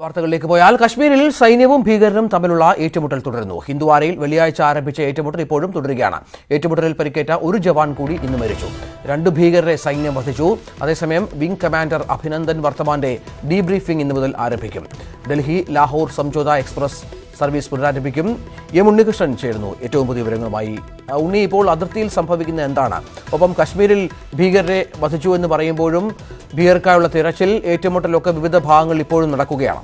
വാർത്തകളിലേക്ക് പോയാൽ കശ്മീരിൽ സൈന്യവും ഭീകരരും തമ്മിലുള്ള ഏറ്റുമുട്ടൽ തുടരുന്നു. ഹിന്ദുവാരയിൽ വെള്ളിയാഴ്ച ആരംഭിച്ച ഏറ്റുമുട്ടൽ ഇപ്പോഴും തുടരുകയാണ്. ഏറ്റുമുട്ടലിൽ പരിക്കേറ്റ ഒരു ജവാൻ കൂടി ഇന്ന് മരിച്ചു. 2 ഭീകരരെ സൈന്യം വധിച്ചു. അതേസമയം വിംഗ് കമാൻഡർ അഭിനന്ദൻ വർത്തമാന്റെ ഡീബ്രീഫിംഗ് ഇന്ന് മുതൽ ആരംഭിക്കും. ഡൽഹി ലാഹോർ സംജോത എക്സ്പ്രസ് സർവീസ് പുനരാരംഭിക്കും. എം ഉണ്ണികൃഷ്ണൻ ചേരുന്നു ഏറ്റവും പുതിയ വിവരങ്ങളുമായി. ഉണ്ണി, ഇപ്പോൾ അതിർത്തിയിൽ സംഭവിക്കുന്നത് എന്താണ്? ഒപ്പം കശ്മീരിൽ ഭീകരരെ വധിച്ചു എന്ന് പറയുമ്പോഴും ഭീകരർക്കായുള്ള തിരച്ചിൽ, ഏറ്റുമുട്ടലൊക്കെ വിവിധ ഭാഗങ്ങളിൽ ഇപ്പോഴും നടക്കുകയാണ്.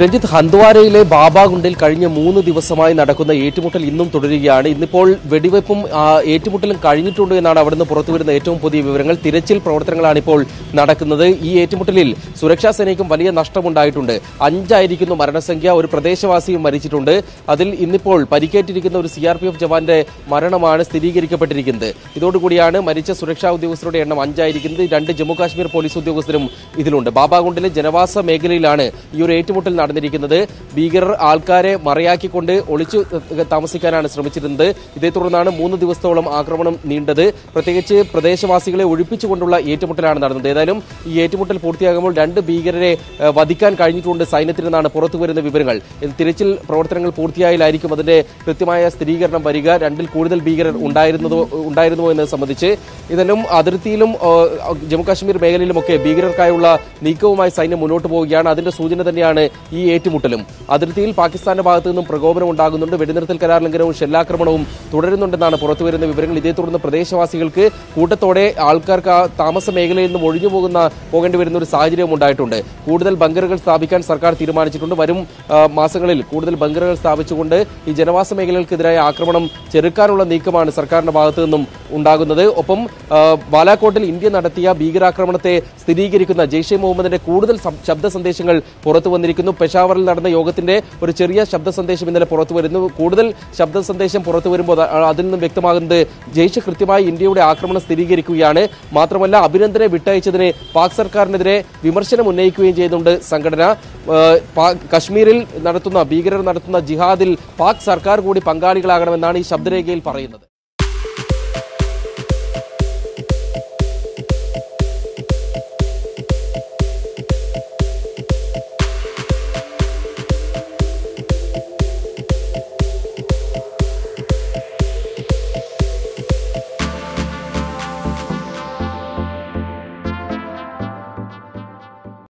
രഞ്ജിത്ത്, ഹന്ദ്വാരയിലെ ബാബാഗുണ്ടിൽ കഴിഞ്ഞ 3 ദിവസമായി നടക്കുന്ന ഏറ്റുമുട്ടൽ ഇന്നും തുടരുകയാണ്. ഇന്നിപ്പോൾ വെടിവെപ്പും ഏറ്റുമുട്ടലും കഴിഞ്ഞിട്ടുണ്ട് എന്നാണ് അവിടുന്ന് പുറത്തുവരുന്ന ഏറ്റവും പുതിയ വിവരങ്ങൾ. തിരച്ചിൽ പ്രവർത്തനങ്ങളാണ് ഇപ്പോൾ നടക്കുന്നത്. ഈ ഏറ്റുമുട്ടലിൽ സുരക്ഷാ സേനയ്ക്കും വലിയ നഷ്ടമുണ്ടായിട്ടുണ്ട്. 5 ആയിരിക്കുന്നു മരണസംഖ്യ. ഒരു പ്രദേശവാസിയും മരിച്ചിട്ടുണ്ട്. അതിൽ ഇന്നിപ്പോൾ പരിക്കേറ്റിരിക്കുന്ന ഒരു CRPF ജവാന്റെ മരണമാണ് സ്ഥിരീകരിക്കപ്പെട്ടിരിക്കുന്നത്. ഇതോടുകൂടിയാണ് മരിച്ച സുരക്ഷാ ഉദ്യോഗസ്ഥരുടെ എണ്ണം 5 ആയിരിക്കുന്നത്. 2 ജമ്മു കാശ്മീർ പോലീസ് ഉദ്യോഗസ്ഥരും ഇതിലുണ്ട്. ബാബാഗുണ്ടിലെ ജനവാസ മേഖലയിലാണ് ഈ ഒരു ഏറ്റുമുട്ടൽ നടന്നിരിക്കുന്നത്. ഭീകരർ ആൾക്കാരെ മറയാക്കിക്കൊണ്ട് ഒളിച്ചു താമസിക്കാനാണ് ശ്രമിച്ചിരുന്നത്. ഇതേ തുടർന്നാണ് 3 ദിവസത്തോളം ആക്രമണം നീണ്ടത്. പ്രത്യേകിച്ച് പ്രദേശവാസികളെ ഒഴിപ്പിച്ചുകൊണ്ടുള്ള ഏറ്റുമുട്ടലാണ് നടന്നത്. ഏതായാലും ഈ ഏറ്റുമുട്ടൽ പൂർത്തിയാകുമ്പോൾ 2 ഭീകരരെ വധിക്കാൻ കഴിഞ്ഞിട്ടുണ്ട് സൈന്യത്തിനെന്നാണ് പുറത്തുവരുന്ന വിവരങ്ങൾ. തിരച്ചിൽ പ്രവർത്തനങ്ങൾ പൂർത്തിയായാലായിരിക്കും അതിന്റെ കൃത്യമായ സ്ഥിരീകരണം വരിക. 2ൽ കൂടുതൽ ഭീകരർ ഉണ്ടായിരുന്നുവോ എന്നത് സംബന്ധിച്ച്. ഇതെല്ലാം അതിർത്തിയിലും ജമ്മുകാശ്മീർ മേഖലയിലുമൊക്കെ ഭീകരർക്കായുള്ള നീക്കവുമായി സൈന്യം മുന്നോട്ട് പോവുകയാണ്. അതിന്റെ സൂചന തന്നെയാണ് ഈ ഏറ്റുമുട്ടലും. അതിർത്തിയിൽ പാകിസ്ഥാന്റെ ഭാഗത്തു നിന്നും പ്രകോപനം ഉണ്ടാകുന്നുണ്ട്. വെടിനിർത്തൽ കരാർ ലംഘനവും ഷെല്ലാക്രമണവും തുടരുന്നുണ്ടെന്നാണ് പുറത്തുവരുന്ന വിവരങ്ങൾ. ഇതേ തുടർന്ന് പ്രദേശവാസികൾക്ക് കൂട്ടത്തോടെ ആൾക്കാർക്ക് താമസ മേഖലയിൽ നിന്നും ഒഴിഞ്ഞു പോകേണ്ടി വരുന്ന ഒരു സാഹചര്യം ഉണ്ടായിട്ടുണ്ട്. കൂടുതൽ ബങ്കറുകൾ സ്ഥാപിക്കാൻ സർക്കാർ തീരുമാനിച്ചിട്ടുണ്ട്. വരും മാസങ്ങളിൽ കൂടുതൽ ബങ്കറുകൾ സ്ഥാപിച്ചുകൊണ്ട് ഈ ജനവാസ മേഖലകൾക്കെതിരായ ആക്രമണം ചെറുക്കാനുള്ള നീക്കമാണ് സർക്കാരിന്റെ ഭാഗത്തു നിന്നും ഉണ്ടാകുന്നത്. ഒപ്പം ബാലാകോട്ടിൽ ഇന്ത്യ നടത്തിയ ഭീകരാക്രമണത്തെ സ്ഥിരീകരിക്കുന്ന ജെയ്ഷെ മുഹമ്മദിന്റെ കൂടുതൽ ശബ്ദ സന്ദേശങ്ങൾ പുറത്തു വന്നിരിക്കുന്നു. പെഷാവറിൽ നടന്ന യോഗത്തിന്റെ ഒരു ചെറിയ ശബ്ദ സന്ദേശം ഇന്നലെ പുറത്തു വരുന്നു. കൂടുതൽ ശബ്ദ സന്ദേശം പുറത്തു വരുമ്പോൾ അതിൽ നിന്നും വ്യക്തമാകുന്നത് ജെയ്ഷ് കൃത്യമായി ഇന്ത്യയുടെ ആക്രമണം സ്ഥിരീകരിക്കുകയാണ്. മാത്രമല്ല അഭിനന്ദനെ വിട്ടയച്ചതിന് പാക് സർക്കാരിനെതിരെ വിമർശനം ഉന്നയിക്കുകയും ചെയ്യുന്നുണ്ട് സംഘടന. കശ്മീരിൽ ഭീകരർ നടത്തുന്ന ജിഹാദിൽ പാക് സർക്കാർ കൂടി പങ്കാളികളാകണമെന്നാണ് ഈ ശബ്ദരേഖയിൽ പറയുന്നത്.